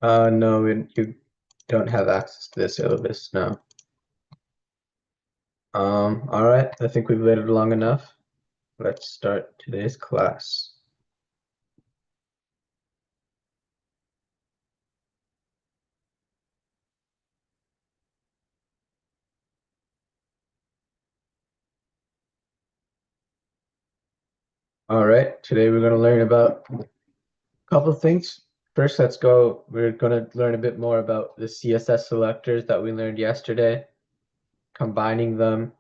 No, you don't have access to this syllabus, no. All right, I think we've waited long enough. Let's start today's class. All right, today we're going to learn about a couple of things. First, we're going to learn a bit more about the CSS selectors that we learned yesterday, combining them.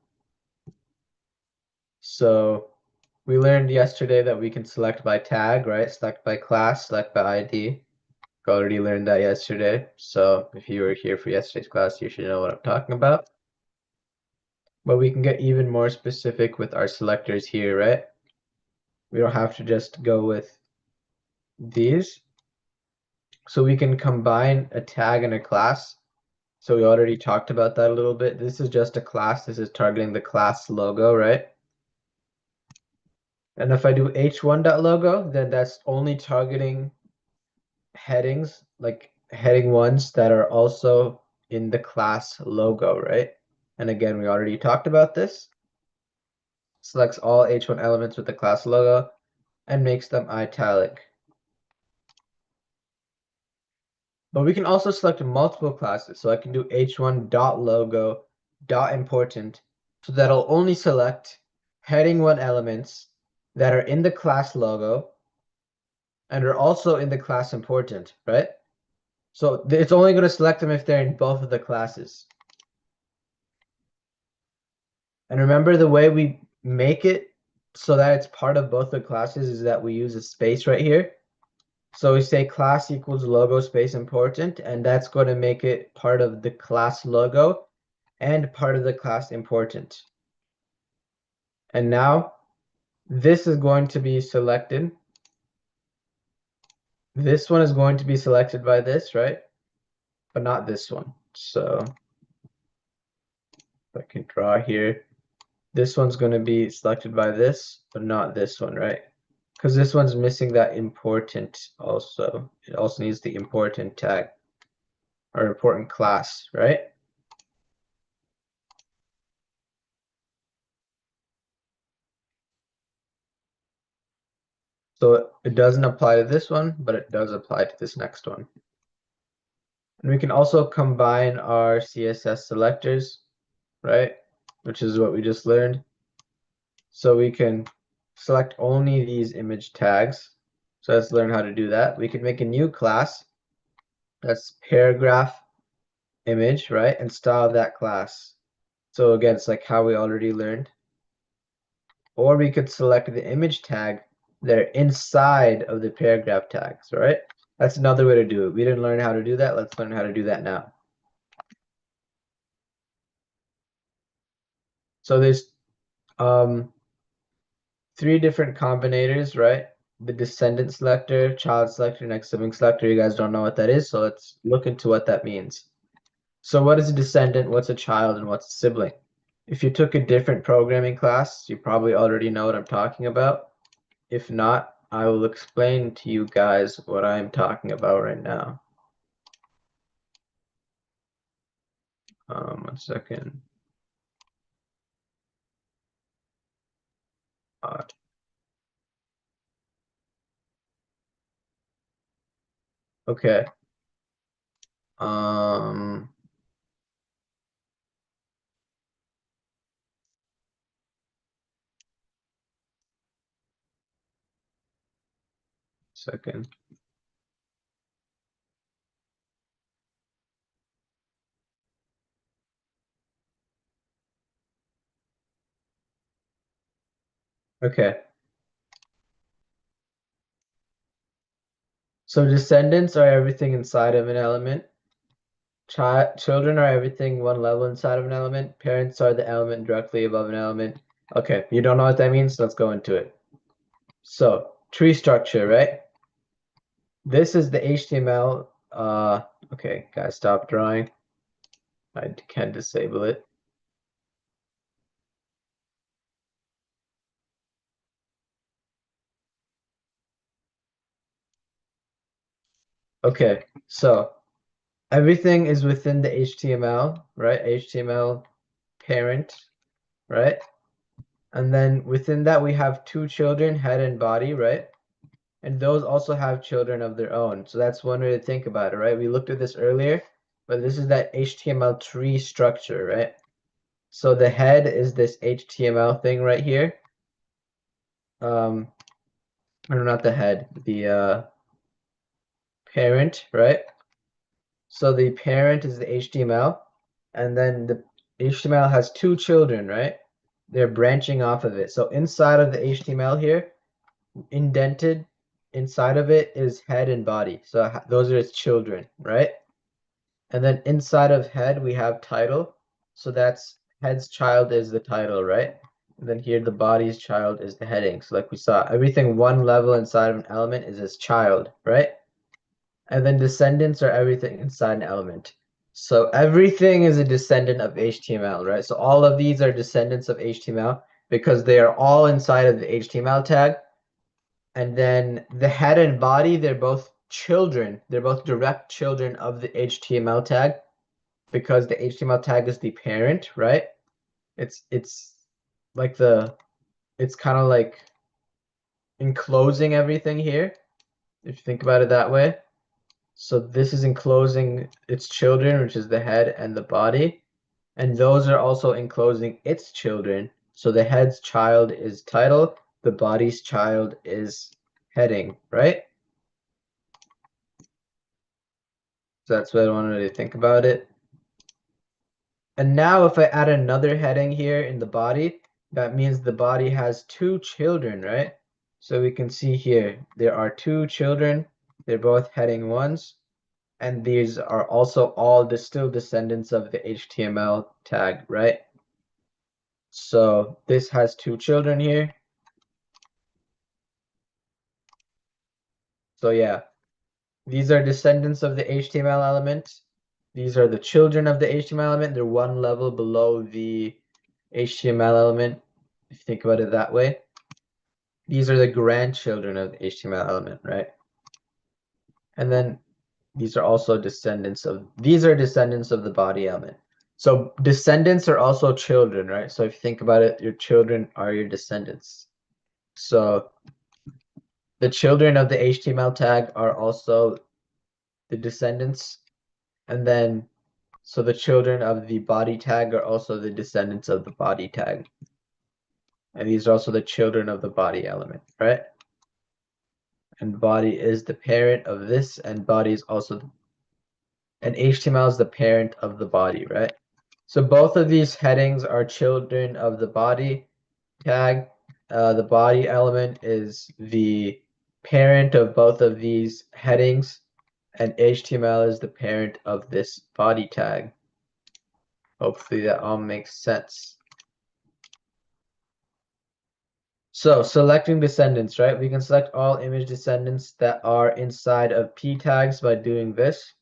So we learned yesterday that we can select by tag, right? Select by class, select by ID. We already learned that yesterday. So if you were here for yesterday's class, you should know what I'm talking about. But we can get even more specific with our selectors here, right? We don't have to just go with these. So we can combine a tag and a class. So we already talked about that a little bit. This is just a class. This is targeting the class logo, right? And if I do h1.logo, then that's only targeting headings, like heading ones that are also in the class logo, right? And again, we already talked about this. Selects all h1 elements with the class logo and makes them italic. But we can also select multiple classes. So I can do h1.logo.important. So that'll only select heading 1 elements that are in the class logo and are also in the class important, right? So it's only going to select them if they're in both of the classes. And remember, the way we make it so that it's part of both the classes is that we use a space right here. So we say class equals logo space important, and that's going to make it part of the class logo and part of the class important. And now this is going to be selected. This one is going to be selected by this, right? But not this one. So if I can draw here, this one's going to be selected by this, but not this one, right? Because this one's missing that important also. It also needs the important tag or important class, right? So it doesn't apply to this one, but it does apply to this next one. And we can also combine our CSS selectors, right? Which is what we just learned. So we can select only these image tags. So let's learn how to do that. We can make a new class that's paragraph image, right? And style that class. So again, it's like how we already learned. Or we could select the image tag that are inside of the paragraph tags, right? That's another way to do it. We didn't learn how to do that. Let's learn how to do that now. So there's 3 different combinators, right? The descendant selector, child selector, next sibling selector. You guys don't know what that is, so let's look into what that means. So what is a descendant, what's a child, and what's a sibling? If you took a different programming class, you probably already know what I'm talking about. If not, I will explain to you guys what I'm talking about right now. 1 second. Okay. Um, second. Okay. So descendants are everything inside of an element. Children are everything one level inside of an element. Parents are the element directly above an element. Okay, you don't know what that means? Let's go into it. So, tree structure, right? This is the HTML. Okay, guys, stop drawing. I can disable it. Okay, so everything is within the HTML, right? HTML parent, right? And then within that we have two children, head and body, right? And those also have children of their own. So that's one way to think about it, right? We looked at this earlier, but this is that HTML tree structure, right? So the head is this HTML thing right here. Or not the head, the parent, right? So the parent is the HTML, and then the HTML has two children, right? They're branching off of it. So inside of the HTML here, indented inside of it is head and body. So those are its children, right? And then inside of head, we have title. So that's head's child is the title, right? And then here the body's child is the heading. So like we saw, everything one level inside of an element is its child, right? And then descendants are everything inside an element. So everything is a descendant of HTML, right? So all of these are descendants of HTML because they are all inside of the HTML tag. And then the head and body, they're both children. They're both direct children of the HTML tag because the HTML tag is the parent, right? It's like it's kind of like enclosing everything here, if you think about it that way. So this is enclosing its children, which is the head and the body, and those are also enclosing its children. So the head's child is title, the body's child is heading, right? So that's what I wanted to think about it. And now if I add another heading here in the body, that means the body has two children, right? So we can see here, there are two children. They're both heading ones. And these are also all the still descendants of the HTML tag, right? So this has two children here. So yeah, these are descendants of the HTML element. These are the children of the HTML element. They're one level below the HTML element, if you think about it that way. These are the grandchildren of the HTML element, right? And then these are also descendants of, these are descendants of the body element. So descendants are also children, right? So if you think about it, your children are your descendants. So the children of the HTML tag are also the descendants. And then, so the children of the body tag are also the descendants of the body tag. And these are also the children of the body element, right? And body is the parent of this, and body is also, and HTML is the parent of the body, right? So both of these headings are children of the body tag. The body element is the parent of both of these headings, and HTML is the parent of this body tag. Hopefully that all makes sense. So selecting descendants, right? We can select all image descendants that are inside of p tags by doing this.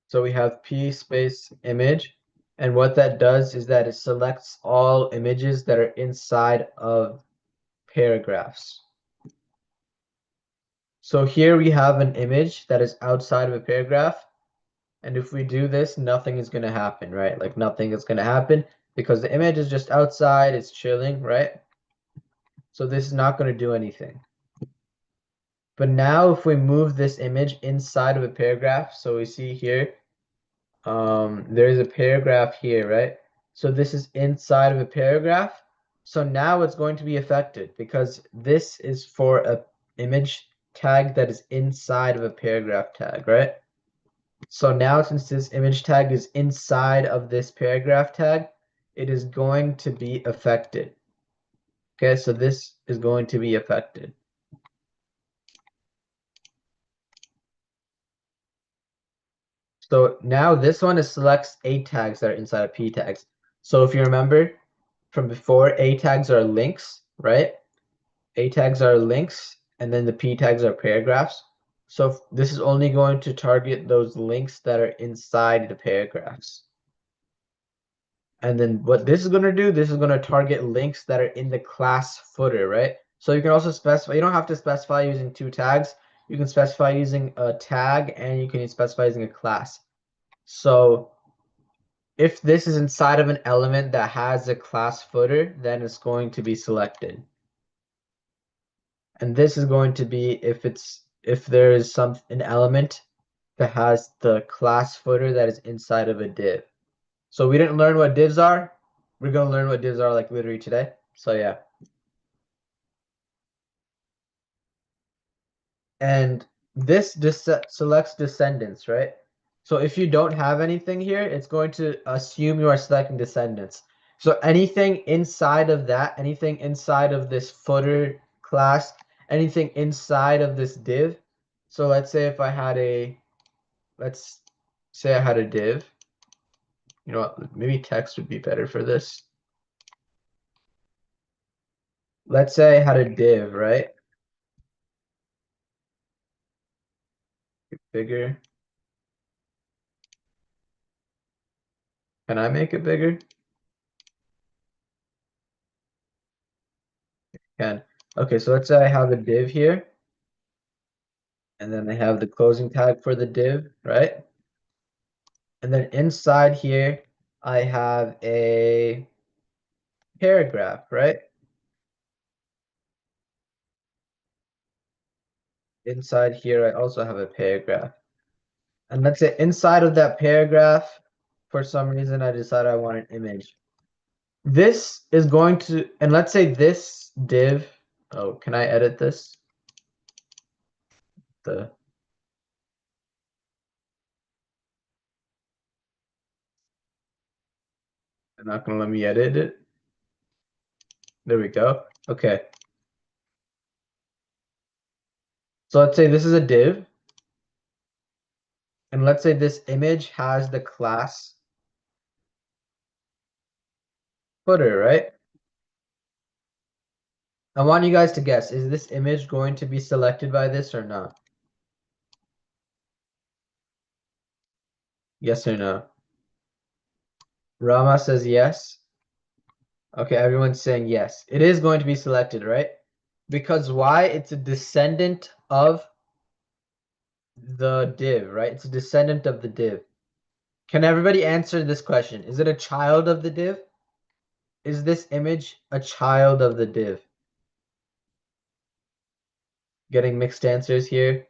So we have p space image, and what that does is that it selects all images that are inside of paragraphs. So here we have an image that is outside of a paragraph, and if we do this, nothing is going to happen, right? Like nothing is going to happen because the image is just outside, it's chilling, right? So this is not going to do anything. But now if we move this image inside of a paragraph, so we see here, there's a paragraph here, right? So this is inside of a paragraph. So now it's going to be affected because this is for a image tag that is inside of a paragraph tag, right? So now since this image tag is inside of this paragraph tag, it is going to be affected. Okay, so this is going to be affected. So now this one is selects A tags that are inside of P tags. So if you remember from before, A tags are links, right? A tags are links, and then the P tags are paragraphs. So this is only going to target those links that are inside the paragraphs. And then what this is going to do, this is going to target links that are in the class footer, right? So you can also specify, you don't have to specify using two tags. You can specify using a tag and you can specify using a class. So if this is inside of an element that has a class footer, then it's going to be selected. And this is going to be if there is an element that has the class footer that is inside of a div. So we didn't learn what divs are. We're going to learn what divs are like literally today. So yeah. And this selects descendants, right? So if you don't have anything here, it's going to assume you are selecting descendants. So anything inside of that, anything inside of this footer class, anything inside of this div. So let's say if I had let's say I had a div. You know what? Maybe text would be better for this. Let's say I had a div, right? Bigger. Can I make it bigger? Can. Okay, so let's say I have a div here, and then I have the closing tag for the div, right? And then inside here, I have a paragraph, right? Inside here, I also have a paragraph. And let's say inside of that paragraph, for some reason, I decide I want an image. This is going to, and let's say this div, oh, can I edit this? They're not gonna let me edit it. There we go. Okay. So let's say this is a div, and let's say this image has the class footer, right? I want you guys to guess, is this image going to be selected by this or not? Yes or no? Rama says yes. Okay, everyone's saying yes. It is going to be selected, right? Because why? It's a descendant of the div, right? It's a descendant of the div. Can everybody answer this question? Is it a child of the div? Is this image a child of the div? Getting mixed answers here.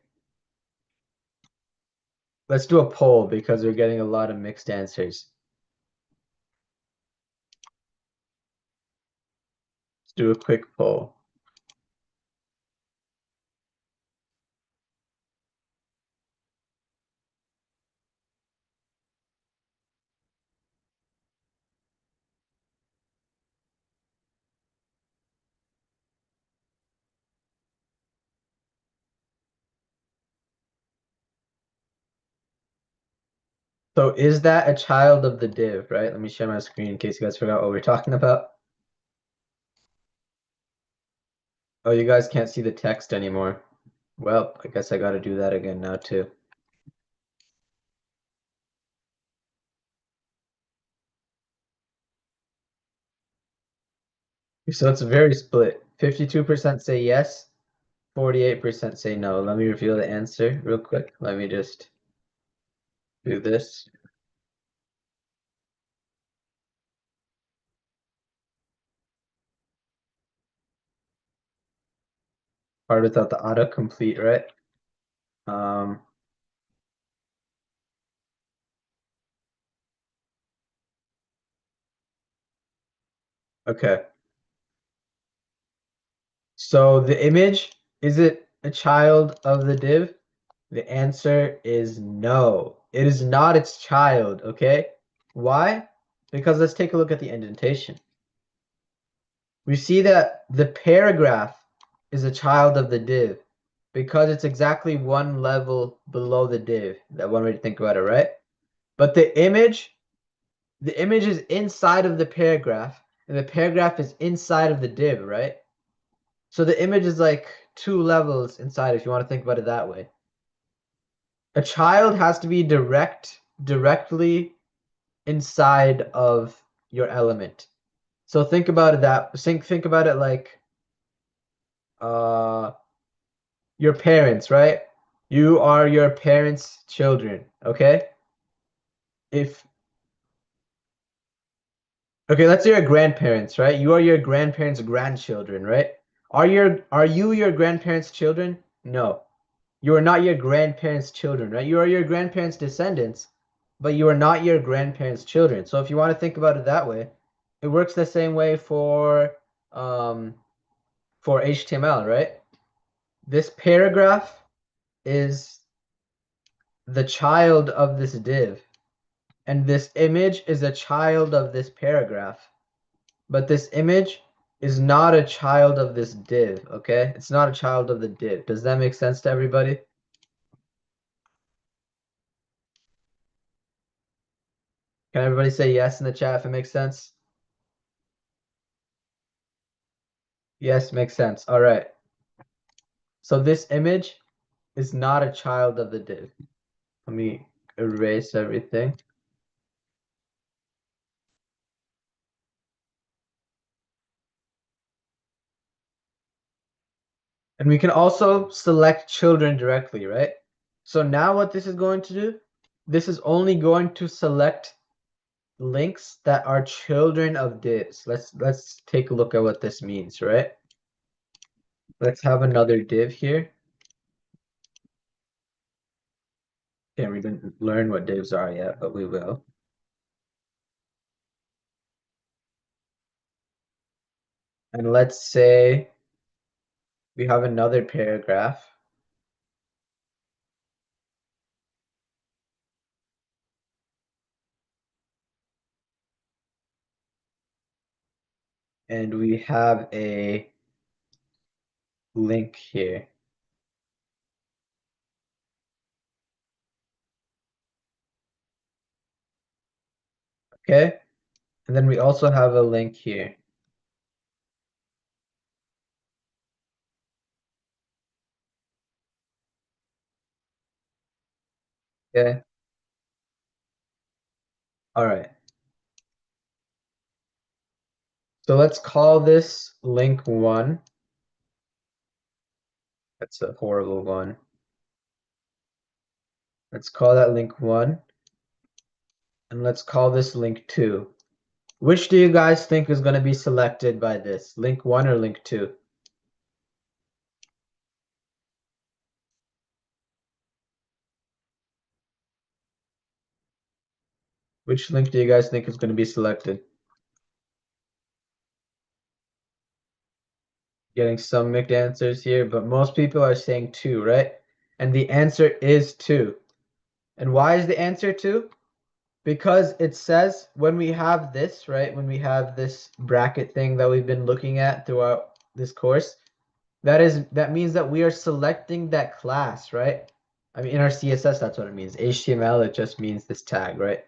Let's do a poll because we're getting a lot of mixed answers. Let's do a quick poll. So is that a child of the div, right? Let me share my screen in case you guys forgot what we're talking about. Oh, you guys can't see the text anymore. Well, I guess I gotta do that again now too. So it's very split. 52% say yes, 48% say no. Let me reveal the answer real quick. Let me just do this. Hard without the autocomplete, right? Um, okay. So the image, is it a child of the div? The answer is no. It is not its child, okay? Why? Because let's take a look at the indentation. We see that the paragraph is a child of the div because it's exactly one level below the div. That one way to think about it, right? But the image is inside of the paragraph, and the paragraph is inside of the div, right? So the image is like two levels inside if you want to think about it that way. A child has to be directly inside of your element. So think about it like your parents, right? You are your parents' children, okay? If Okay, let's say your grandparents, right? You are your grandparents' grandchildren, right? Are you your grandparents' children? No. You are not your grandparents' children, right? You are your grandparents' descendants, but you are not your grandparents' children. So if you want to think about it that way, it works the same way um for HTML, right? This paragraph is the child of this div, and this image is a child of this paragraph. But this image is not a child of this div, okay? It's not a child of the div. Does that make sense to everybody? Can everybody say yes in the chat if it makes sense? Yes, makes sense. All right. So this image is not a child of the div. Let me erase everything. And we can also select children directly, right? So now what this is going to do, this is only going to select links that are children of divs. Let's take a look at what this means, right? Let's have another div here. Okay, we didn't learn what divs are yet, but we will. And let's say we have another paragraph. And we have a link here. Okay? And then we also have a link here. Okay? All right. So let's call this link 1. That's a horrible one. Let's call that link 1. And let's call this link 2. Which do you guys think is going to be selected by this? Link 1 or link 2? Which link do you guys think is going to be selected? Getting some mixed answers here, but most people are saying 2, right? And the answer is 2. And why is the answer 2? Because it says when we have this, right? When we have this bracket thing that we've been looking at throughout this course, that means that we are selecting that class, right? I mean, in our CSS, that's what it means. HTML, it just means this tag, right?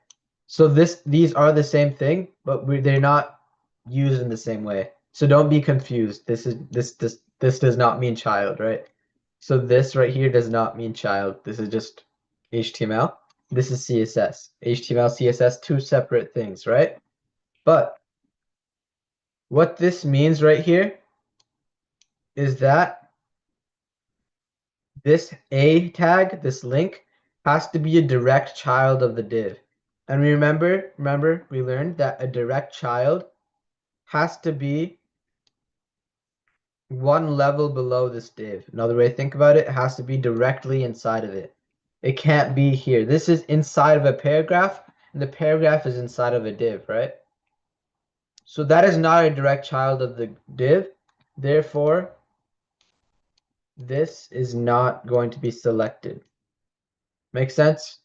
So these are the same thing, but they're not used in the same way. So don't be confused. This does not mean child, right? So this right here does not mean child. This is just HTML. This is CSS. HTML, CSS, two separate things, right? But what this means right here is that this A tag, this link, has to be a direct child of the div. And remember, we learned that a direct child has to be one level below this div. Another way to think about it, it has to be directly inside of it. It can't be here. This is inside of a paragraph, and the paragraph is inside of a div, right? So that is not a direct child of the div. Therefore, this is not going to be selected. Make sense?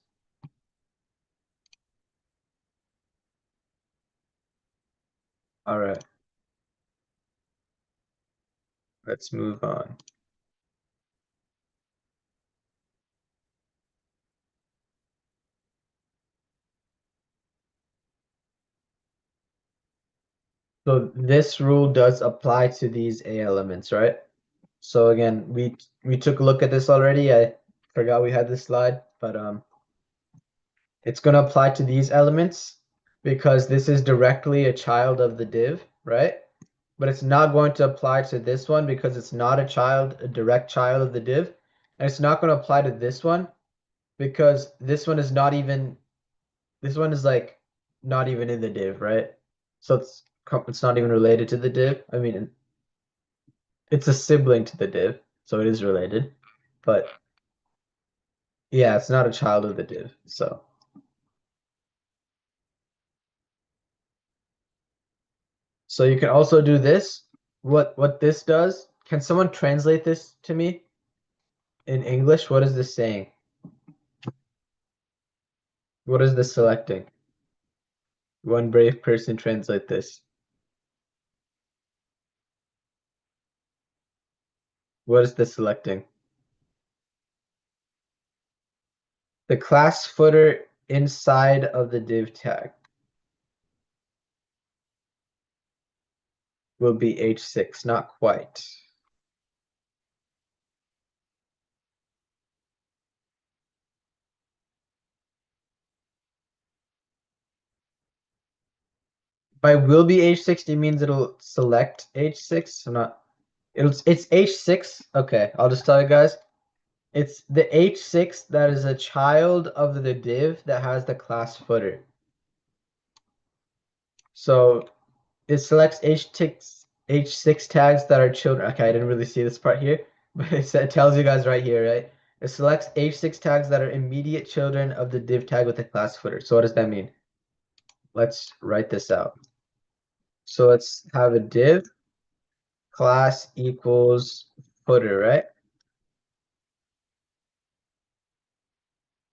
All right, let's move on. So this rule does apply to these A elements, right? So again, we took a look at this already. I forgot we had this slide, but it's going to apply to these elements because this is directly a child of the div, right? but it's not going to apply to this one because it's not a direct child of the div. And it's not going to apply to this one because this one is not even, this one is like not even in the div, right? So it's not even related to the div. I mean, it's a sibling to the div, so it is related, but yeah, it's not a child of the div. So you can also do this. What this does, can someone translate this to me in English? What is this saying? What is this selecting? One brave person translate this. What is this selecting? The class footer inside of the div tag will be h6, not quite. By will be h60 means it'll select h6, so not it's h6. Okay, I'll just tell you guys. It's the h6 that is a child of the div that has the class footer. So it selects h6 tags that are children. Okay, I didn't really see this part here, but it tells you guys right here, right? It selects h6 tags that are immediate children of the div tag with the class footer. So what does that mean? Let's write this out. So let's have a div class equals footer, right?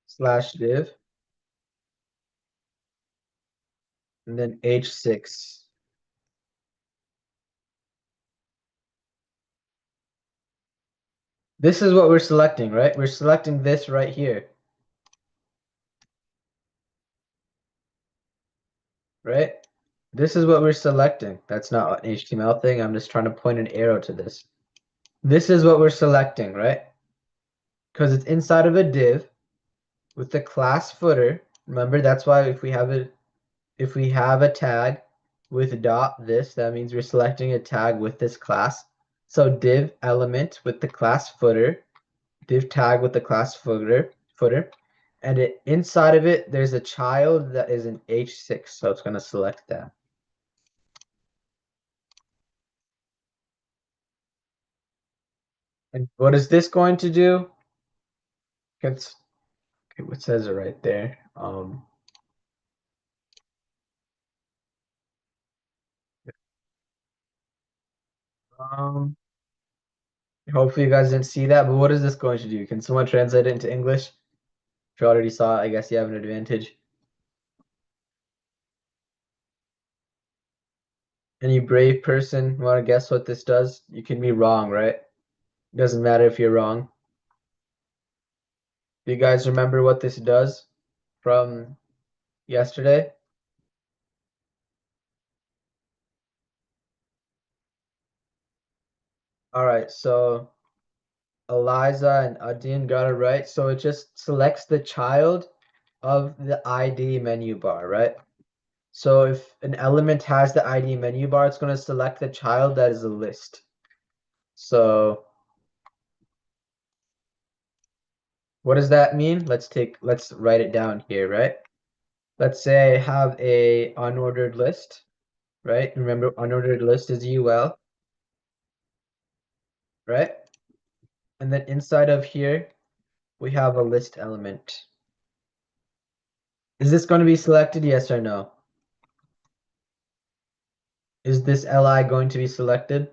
Slash div, and then h6. This is what we're selecting, right? We're selecting this right here, right? This is what we're selecting. That's not an HTML thing. I'm just trying to point an arrow to this. This is what we're selecting, right? Because it's inside of a div with the class footer. Remember, that's why if we have a tag with dot this, that means we're selecting a tag with this class. So div element with the class footer, div tag with the class footer, and inside of it, there's a child that is an h6, so it's going to select that. And what is this going to do? It's, okay, what says it right there? Um, Hopefully you guys didn't see that, but what is this going to do? Can someone translate it into English? If you already saw it, I guess you have an advantage. Any brave person want to guess what this does? You can be wrong, right? It doesn't matter if you're wrong. Do you guys remember what this does from yesterday? All right, so Eliza and Adin got it right. So it just selects the child of the ID menu bar, right? So if an element has the ID menu bar, it's going to select the child that is a list. So what does that mean? Let's write it down here, right? Let's say I have a unordered list, right? Remember, unordered list is UL, right? And then inside of here, we have a list element. Is this going to be selected? Yes or no? Is this li going to be selected?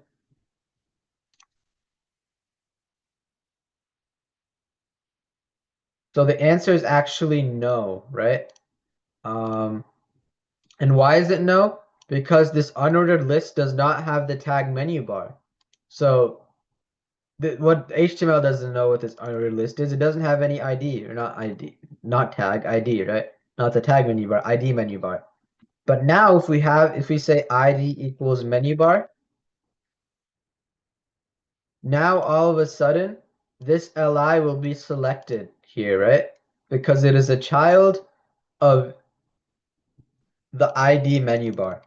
So the answer is actually no, right? Um, and why is it no? Because this unordered list does not have the tag menu bar. So what HTML doesn't know what this unordered list is, it doesn't have any ID, or not ID, not tag, ID, right? Not the tag menu bar, ID menu bar. But now if we say ID equals menu bar, now all of a sudden, this li will be selected here, right? Because it is a child of the ID menu bar.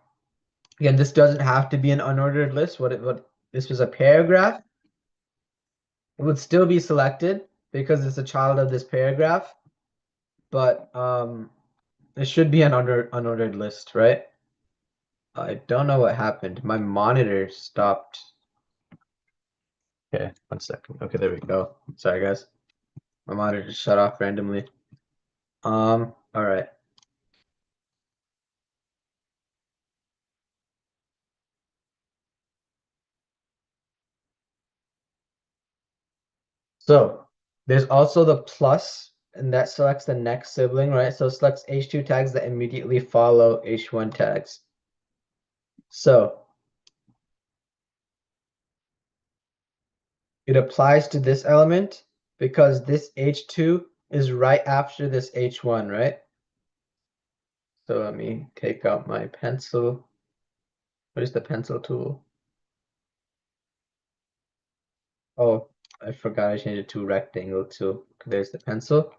Again, this doesn't have to be an unordered list. What this was a paragraph, it would still be selected because it's a child of this paragraph, but it should be an unordered list, right? I don't know what happened. My monitor stopped. Okay, 1 second. Okay, there we go. Sorry, guys. My monitor just shut off randomly. All right. So there's also the plus, and that selects the next sibling, right? So it selects H2 tags that immediately follow H1 tags. So it applies to this element because this H2 is right after this H1, right? So let me take out my pencil. What is the pencil tool? Oh, I forgot I changed it to rectangle too. There's the pencil.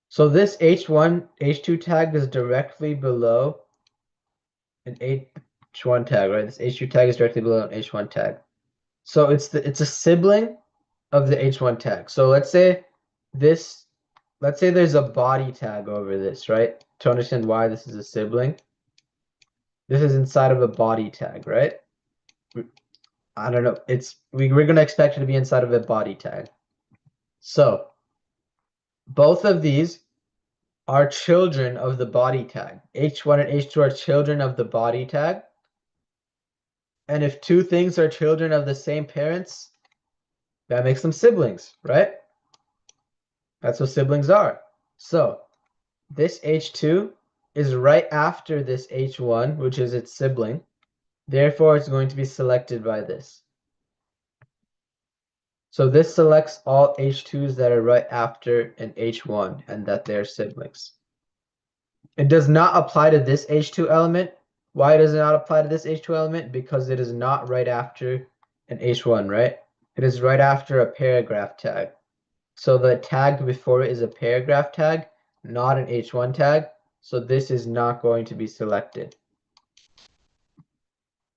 So this H1, H2 tag is directly below an H1 tag, right? This H2 tag is directly below an H1 tag. So it's a sibling of the H1 tag. So let's say there's a body tag over this, right? To understand why this is a sibling, this is inside of a body tag, right? I don't know. We're gonna expect it to be inside of a body tag. So both of these are children of the body tag. H1 and H2 are children of the body tag. And if two things are children of the same parents, that makes them siblings, right? That's what siblings are. So this H2 is right after this H1, which is its sibling. Therefore, it's going to be selected by this. So this selects all H2s that are right after an H1 and that they're siblings. It does not apply to this H2 element. Why does it not apply to this H2 element? Because it is not right after an H1, right? It is right after a paragraph tag. So the tag before it is a paragraph tag, not an H1 tag. So this is not going to be selected.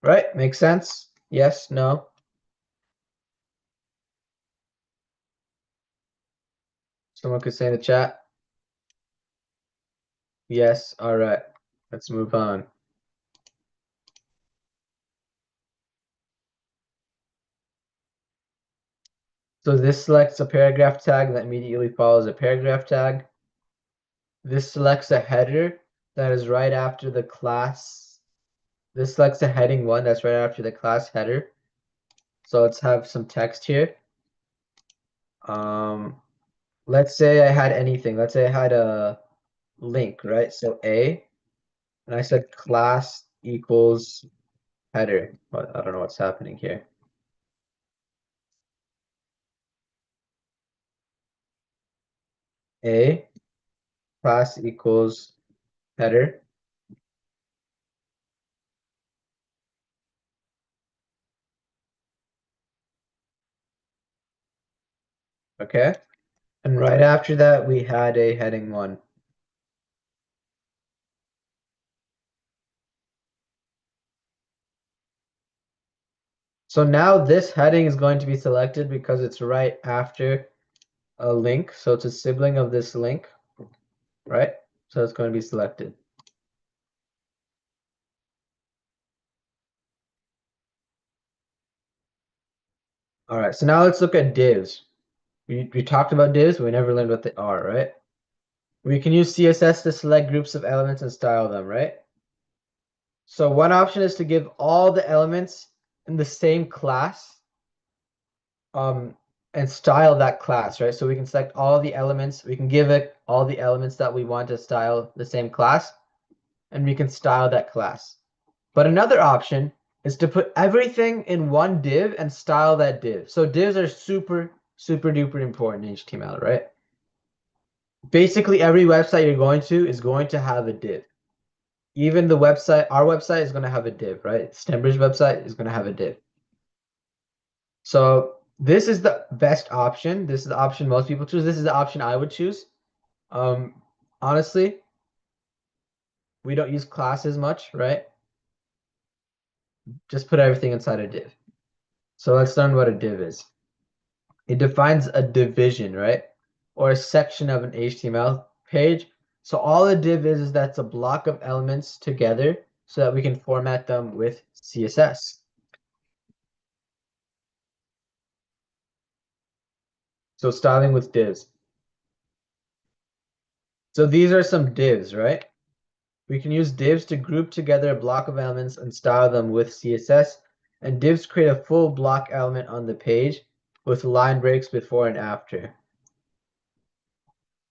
Right? Makes sense? Yes, no? Someone could say in the chat. Yes, all right. Let's move on. So this selects a paragraph tag that immediately follows a paragraph tag. This selects a header that is right after the class. This selects a heading 1 that's right after the class header. So let's have some text here. Let's say I had anything. Let's say I had a link, right? So A, and I said class equals header. But I don't know what's happening here. A, class equals header. Okay. And right after that, we had a heading 1. So now this heading is going to be selected because it's right after a link. So it's a sibling of this link, right? So it's going to be selected. All right, so now let's look at divs. We talked about divs, but we never learned what they are, right? We can use CSS to select groups of elements and style them, right? So one option is to give all the elements in the same class and style that class, right? So we can select all the elements, we can give it all the elements that we want to style the same class, and we can style that class. But another option is to put everything in one div and style that div. So divs are super, super duper important in HTML, right? Basically every website you're going to is going to have a div. Even the website, our website is going to have a div, right? Stembridge website is going to have a div. So this is the best option. This is the option most people choose. This is the option I would choose. Honestly, we don't use classes much, right? just put everything inside a div. So let's learn what a div is. It defines a division, right? Or a section of an HTML page. So all a div is that's a block of elements together so that we can format them with CSS. So styling with divs. So these are some divs, right? We can use divs to group together a block of elements and style them with CSS. And divs create a full block element on the page with line breaks before and after.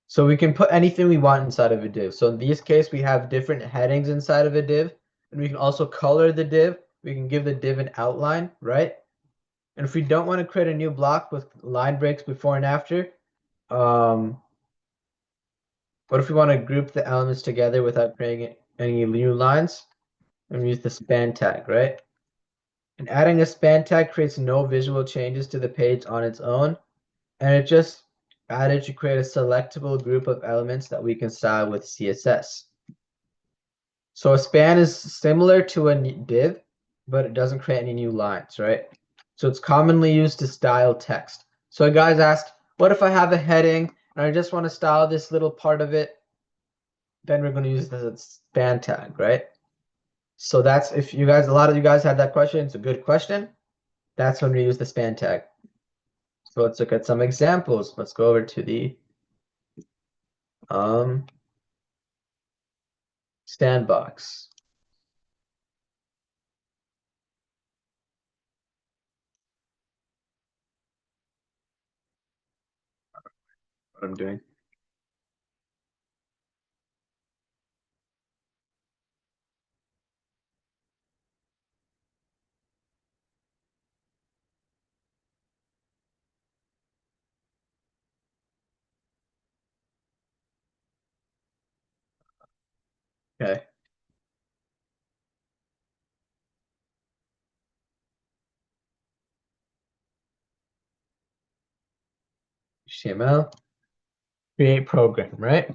So we can put anything we want inside of a div. So in this case, we have different headings inside of a div, and we can also color the div. We can give the div an outline, right? And if we don't want to create a new block with line breaks before and after, what if we want to group the elements together without creating any new lines? And we use the span tag, right? And adding a span tag creates no visual changes to the page on its own, and it just added to create a selectable group of elements that we can style with CSS. So a span is similar to a div, but it doesn't create any new lines, right? So it's commonly used to style text. So a guy's asked, what if I have a heading and I just want to style this little part of it? Then we're going to use the span tag, right? So that's if you guys, a lot of you guys had that question. It's a good question. That's when we use the span tag. So let's look at some examples. Let's go over to the sandbox. What I'm doing. Okay. HTML. Create program, right?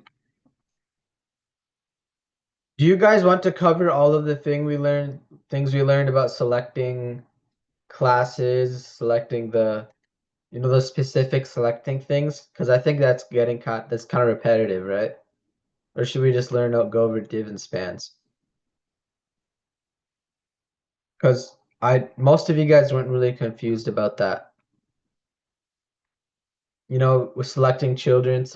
Do you guys want to cover all of the things we learned about selecting classes, selecting the specific selecting things? Because I think that's that's kind of repetitive, right? Or should we just go over div and spans? Because most of you guys weren't really confused about that. With selecting descendants.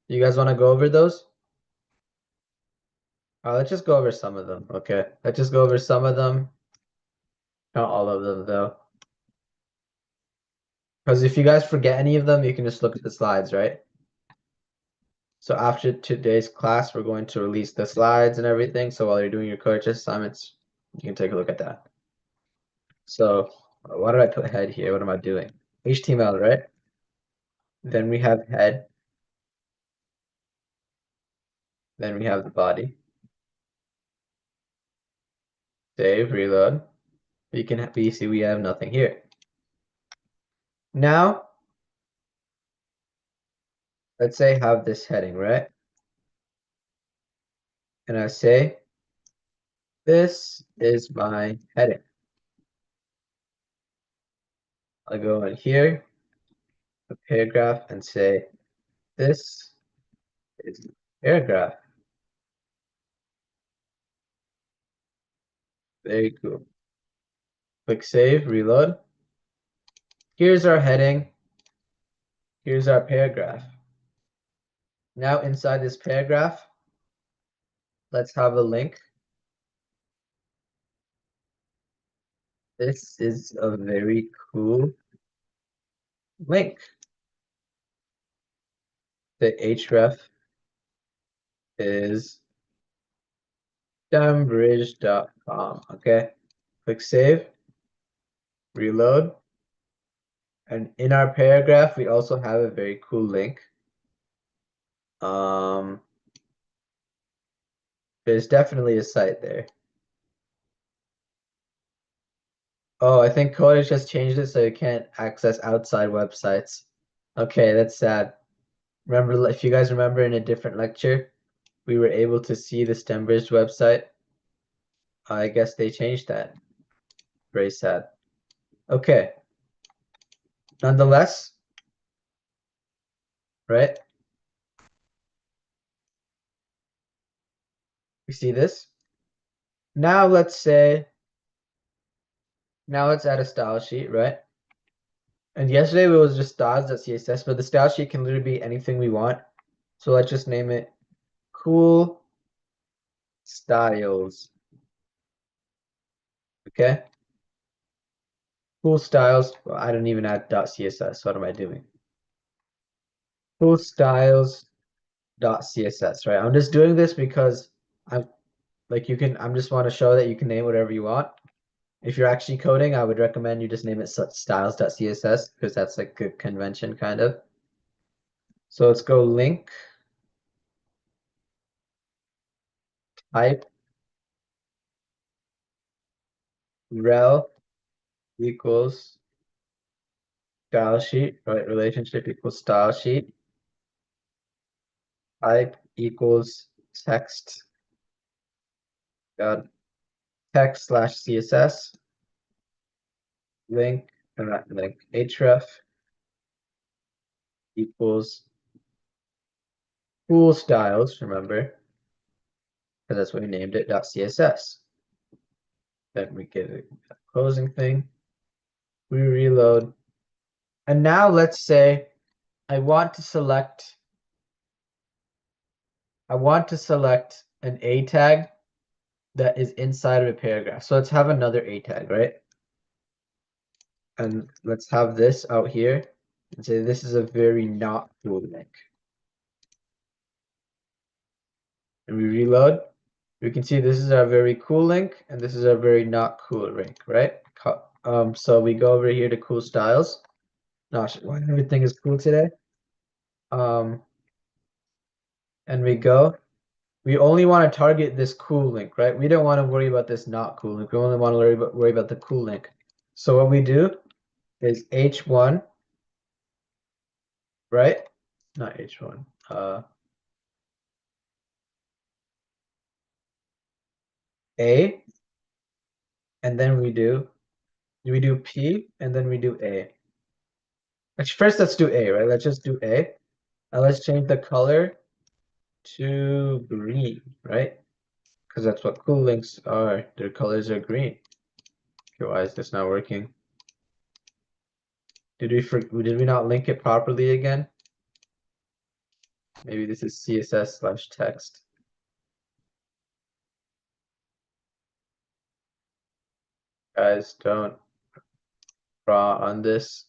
You guys want to go over those? Let's just go over some of them. Okay, let's just go over some of them. Not all of them though. Because if you guys forget any of them, you can just look at the slides, right? So after today's class, we're going to release the slides and everything. So while you're doing your coach assignments, you can take a look at that. So why did I put head here? What am I doing? HTML, right? Then we have head. Then we have the body. Save, reload. We see we have nothing here. Now, let's say I have this heading, right? And I say, this is my heading. I'll go in here, a paragraph, and say, this is the paragraph. Very cool. Click save, reload. Here's our heading. Here's our paragraph. Now inside this paragraph, let's have a link. This is a very cool link. The href is stembridge.com. Okay. Click save, reload. And in our paragraph, we also have a very cool link. There's definitely a site there. Oh, I think Codage just changed it so you can't access outside websites. Okay, that's sad. Remember, if you guys remember in a different lecture, we were able to see the STEMBridge website. I guess they changed that. Very sad. Okay. Nonetheless, right? We see this. Now let's add a style sheet, right? And yesterday it was just styles.css, but the style sheet can literally be anything we want. So let's just name it cool styles. Okay? Cool styles. Well, I don't even add .css. What am I doing? Cool styles.css, right? I'm just doing this because I'm I'm just want to show that you can name whatever you want. If you're actually coding, I would recommend you just name it styles.css because that's like a convention kind of. So let's go link type rel equals style sheet, right? Relationship equals style sheet. Type equals text. Got text slash CSS. Link, or not link, href equals cool styles, remember, because that's what we named it, .css. Then we get a closing thing. We reload. And now let's say I want to select an A tag that is inside of a paragraph. So let's have another A tag, right? And let's have this out here and say this is a very not cool link. And we reload. We can see this is our very cool link and this is our very not cool link, right? So we go over here to cool styles. Gosh, why everything is cool today? And we only want to target this cool link, right? We don't want to worry about this not cool link. We only want to worry about the cool link. So what we do is h1, right? Not h1. A, and then we do P, and then we do A. Actually, first let's do A, right? Let's just do A. And let's change the color to green, right? Because that's what cool links are. Their colors are green. Okay, why is this not working? Did we not link it properly again? Maybe this is CSS slash text. Guys, don't draw on this.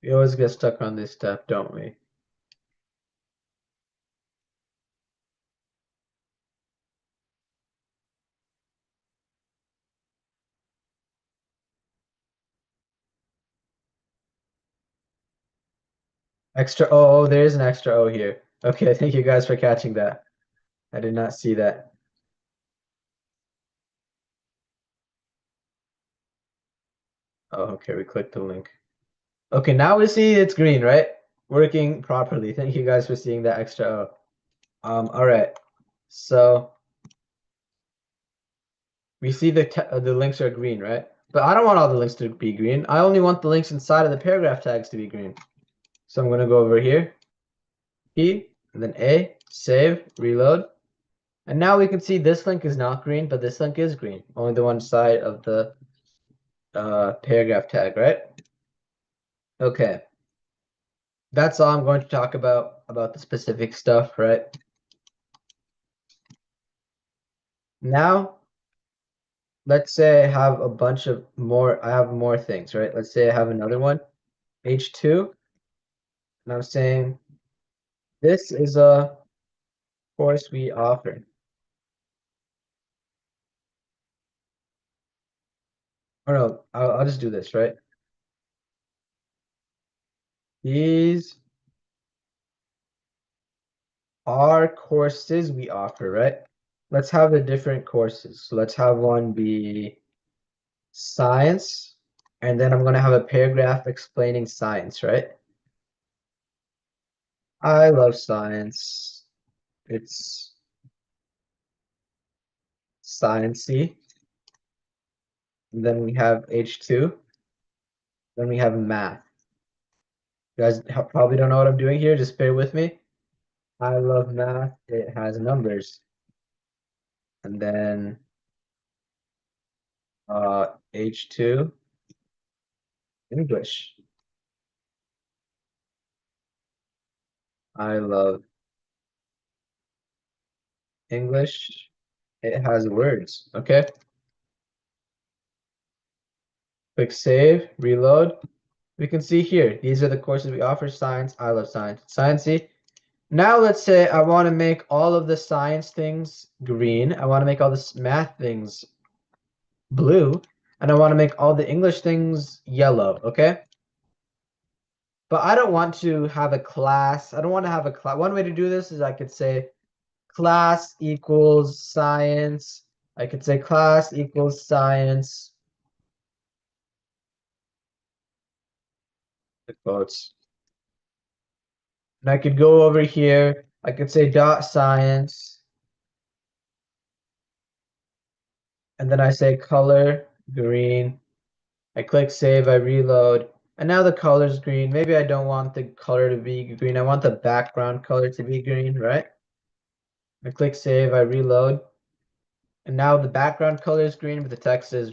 We always get stuck on this step, don't we? Extra oh, there is an extra O here. Okay, thank you guys for catching that. I did not see that. Oh, okay, we clicked the link. Okay, now we see it's green, right? Working properly. Thank you guys for seeing that extra O. All right. So we see the links are green, right? But I don't want all the links to be green. I only want the links inside of the paragraph tags to be green. So I'm going to go over here, P, and then A, save, reload. And now we can see this link is not green, but this link is green. Only the one side of the paragraph tag, right? Okay. That's all I'm going to talk about the specific stuff, right? Now, let's say I have a bunch of I have more things, right? Let's say I have another one, H2, and I'm saying this is a course we offer. Or no, I'll just do this, right? These are courses we offer, right? Let's have the different courses. So let's have one be science, And then I'm going to have a paragraph explaining science, right? I love science. It's sciencey. And then we have H2. Then we have math. You guys probably don't know what I'm doing here. Just bear with me. I love math. It has numbers. And then H2, English. I love English. It has words. Okay. Click save, reload. We can see here, these are the courses we offer. Science, I love science. Sciencey. Now let's say I want to make all of the science things green. I want to make all the math things blue. And I want to make all the English things yellow, okay? But I don't want to have a class. I don't want to have a class. One way to do this is I could say class equals science. I could say class equals science. The quotes. And I could go over here. I could say dot science. And then I say color green. I click save, I reload. And now the color's green. Maybe I don't want the color to be green. I want the background color to be green, right? I click save, I reload. And now the background color is green, but the text is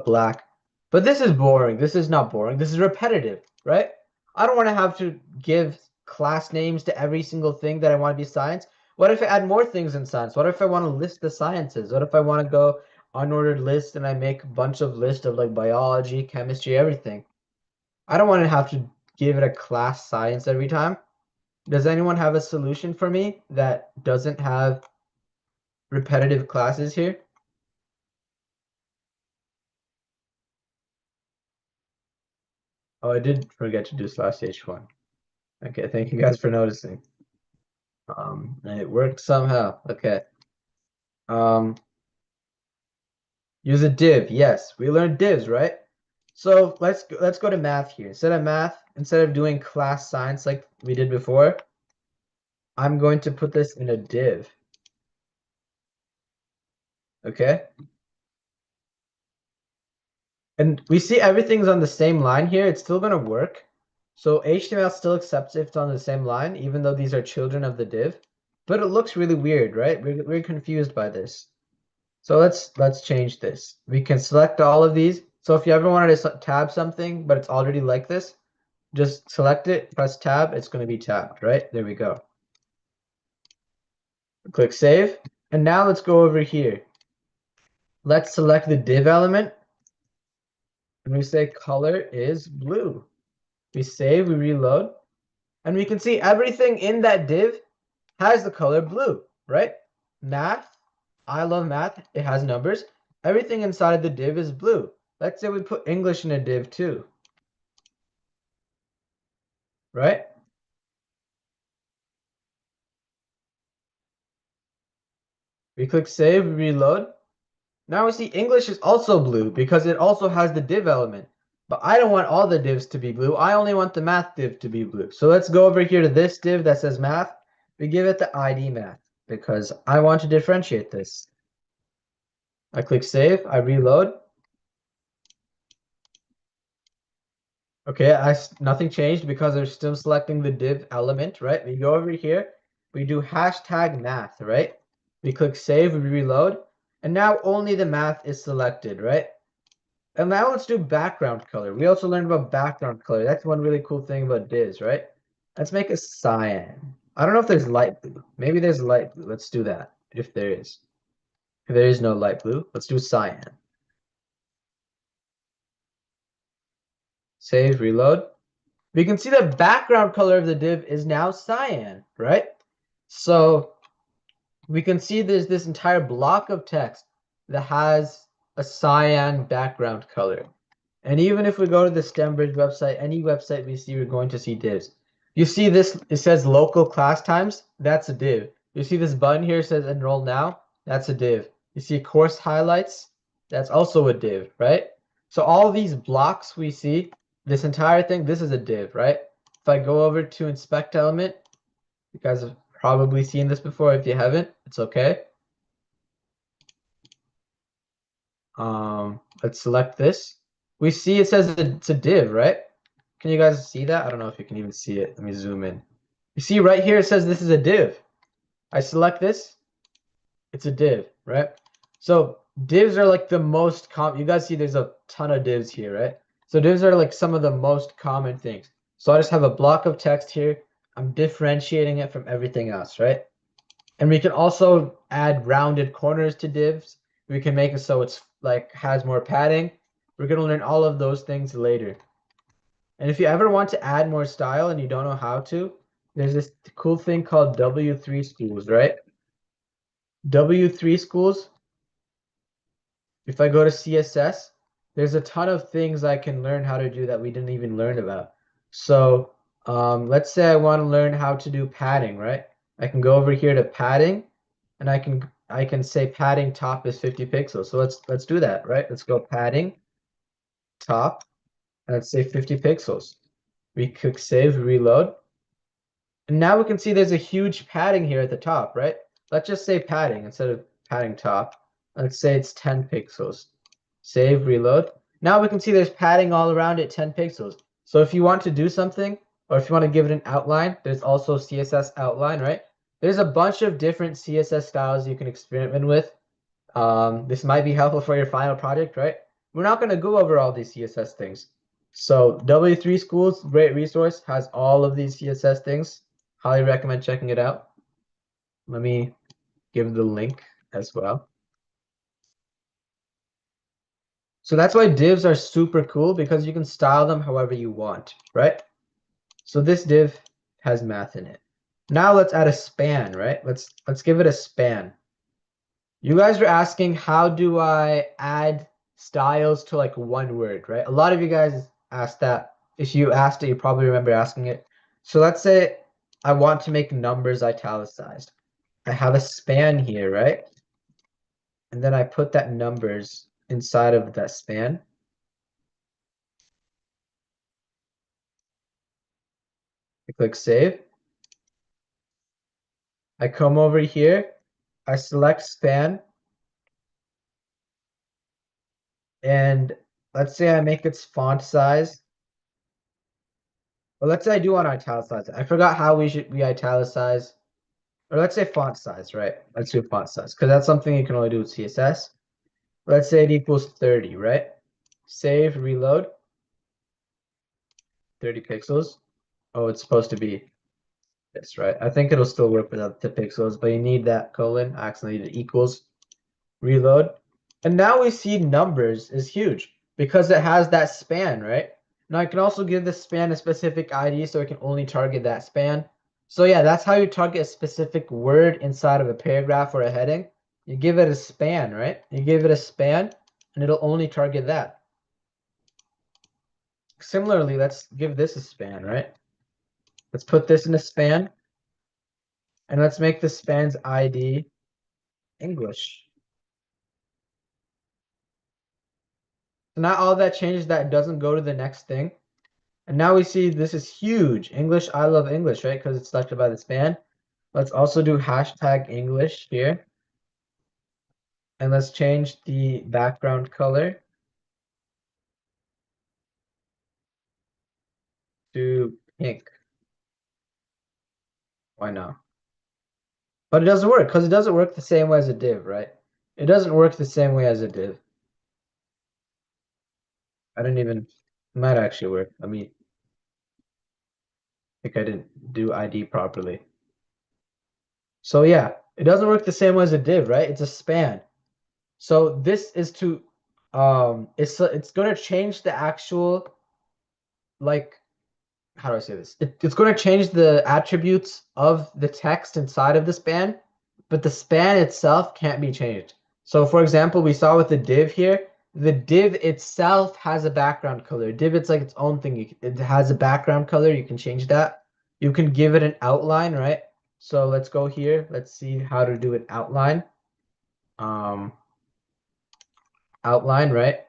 black. But this is boring. This is not boring. This is repetitive, right? I don't want to have to give class names to every single thing that I want to be science. What if I add more things in science? What if I want to list the sciences? What if I want to go unordered list and I make a bunch of list of like biology, chemistry, everything? I don't want to have to give it a class science every time. Does anyone have a solution for me that doesn't have repetitive classes here? Oh, I did forget to do slash h1. Okay, thank you guys for noticing. And it worked somehow. Okay. Use a div. Yes, we learned divs, right? So let's go to math here. Instead of doing class science like we did before, I'm going to put this in a div. Okay? And we see everything's on the same line here. It's still gonna work. So HTML still accepts if it's on the same line, even though these are children of the div. But it looks really weird, right? We're confused by this. So let's change this. We can select all of these. So if you ever wanted to tab something, but it's already like this, just select it, press tab, it's going to be tabbed, right? There we go. Click save. And now let's go over here. Let's select the div element. And we say color is blue. We save, we reload. And we can see everything in that div has the color blue, right? Math, I love math. It has numbers. Everything inside the div is blue. Let's say we put English in a div too, right? We click save, reload. Now we see English is also blue because it also has the div element. But I don't want all the divs to be blue. I only want the math div to be blue. So let's go over here to this div that says math. We give it the ID math because I want to differentiate this. I click save, I reload. Okay, nothing changed because they're still selecting the div element, right? We go over here, we do hashtag math, right? We click save, we reload, and now only the math is selected, right? And now let's do background color. We also learned about background color. That's one really cool thing about divs, right? Let's make a cyan. I don't know if there's light blue. Maybe there's light blue. Let's do that, if there is. If there is no light blue, let's do cyan. Save, reload. We can see the background color of the div is now cyan, right? So we can see there's this entire block of text that has a cyan background color. And even if we go to the STEMBridge website, any website we see, we're going to see divs. You see this, it says local class times, that's a div. You see this button here says enroll now, that's a div. You see course highlights, that's also a div, right? So all these blocks we see, this entire thing, this is a div, right? If I go over to inspect element, you guys have probably seen this before. If you haven't, it's okay. Let's select this. We see it says it's a div, right? Can you guys see that? I don't know if you can even see it. Let me zoom in. You see right here it says this is a div. I select this, it's a div, right? So divs are like the most common. You guys see there's a ton of divs here, right? So divs are like some of the most common things. So I just have a block of text here. I'm differentiating it from everything else, right? And we can also add rounded corners to divs. We can make it so it's like has more padding. We're going to learn all of those things later. And if you ever want to add more style and you don't know how to, there's this cool thing called W3 schools, right? W3 schools, if I go to CSS, there's a ton of things I can learn how to do that we didn't even learn about. So let's say I want to learn how to do padding, right? I can go over here to padding, and I can say padding top is 50 pixels. So let's do that, right? Let's go padding top, and let's say 50 pixels. We click save, reload. And now we can see there's a huge padding here at the top, right? Let's just say padding instead of padding top. Let's say it's 10 pixels. Save, reload. Now we can see there's padding all around it, 10 pixels. So if you want to do something, or if you want to give it an outline, there's also CSS outline, right? There's a bunch of different CSS styles you can experiment with. This might be helpful for your final project, right? We're not going to go over all these CSS things. So W3 Schools, great resource, has all of these CSS things. Highly recommend checking it out. Let me give the link as well. So that's why divs are super cool, because you can style them however you want, right? So this div has math in it. Now let's add a span, right? Let's give it a span. You guys are asking, how do I add styles to like one word, right? A lot of you guys asked that. If you asked it, you probably remember asking it. So let's say I want to make numbers italicized. I have a span here, right? And then I put that numbers inside of that span. I click save. I come over here. I select span. And let's say I make its font size. Well, let's say I do want to italicize it. I forgot how we italicize. Or let's say font size, right? Let's do font size, because that's something you can only do with CSS. Let's say it equals 30, right? Save, reload. 30 pixels. Oh, it's supposed to be this, right? I think it'll still work without the pixels, but you need that colon. I accidentally did equals. Reload. And now we see numbers is huge because it has that span, right? Now I can also give this span a specific ID so it can only target that span. So yeah, that's how you target a specific word inside of a paragraph or a heading. You give it a span, right? You give it a span and it'll only target that. Similarly, let's give this a span, right? Let's put this in a span and let's make the span's ID English. So now all that changes that it doesn't go to the next thing. And now we see this is huge. English, I love English, right? Because it's selected by the span. Let's also do hashtag English here. And let's change the background color to pink. Why not? But it doesn't work because it doesn't work the same way as a div, right? It doesn't work the same way as a div. I didn't even, it might actually work. I mean, I think I didn't do ID properly. So yeah, it doesn't work the same way as a div, right? It's a span. So this is to it's going to change the actual, like, how do I say this? It's going to change the attributes of the text inside of the span, but the span itself can't be changed. So for example, we saw with the div here, the div itself has a background color. Div, it's like its own thing. It has a background color. You can change that. You can give it an outline, right? So let's go here. Let's see how to do an outline. Um, outline, right?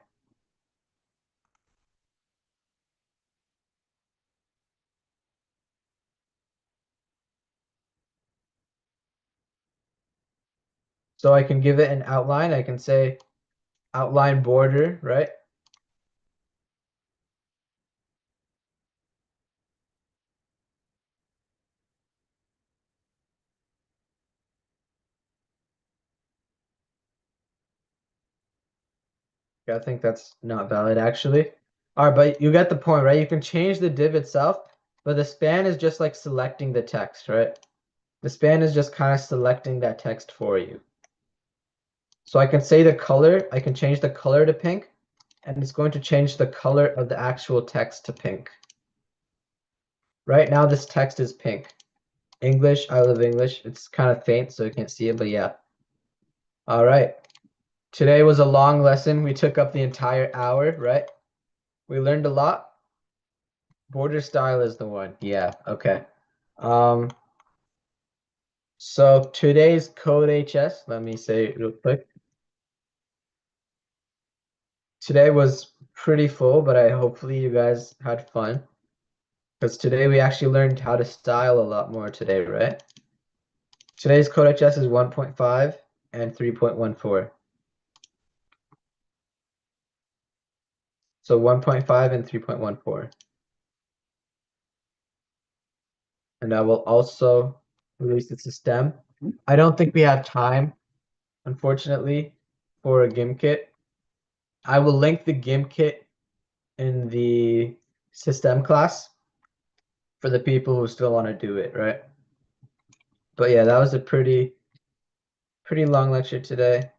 So I can give it an outline. I can say outline border, right? Yeah, I think that's not valid actually. All right, but you get the point, right? You can change the div itself, but the span is just like selecting the text, right? The span is just kind of selecting that text for you. So I can say the color, I can change the color to pink, and it's going to change the color of the actual text to pink. Right now this text is pink. English, I love English. It's kind of faint, so you can't see it, but yeah. All right. Today was a long lesson. We took up the entire hour, right? We learned a lot. Border style is the one. Yeah, okay. Um, so today's code HS, let me say it real quick. Today was pretty full, but I hopefully you guys had fun. Because today we actually learned how to style a lot more today, right? Today's code HS is 1.5 and 3.14. So 1.5 and 3.14. And I will also release the system. I don't think we have time, unfortunately, for a GIM kit. I will link the GIM kit in the system class for the people who still want to do it, right? But yeah, that was a pretty long lecture today.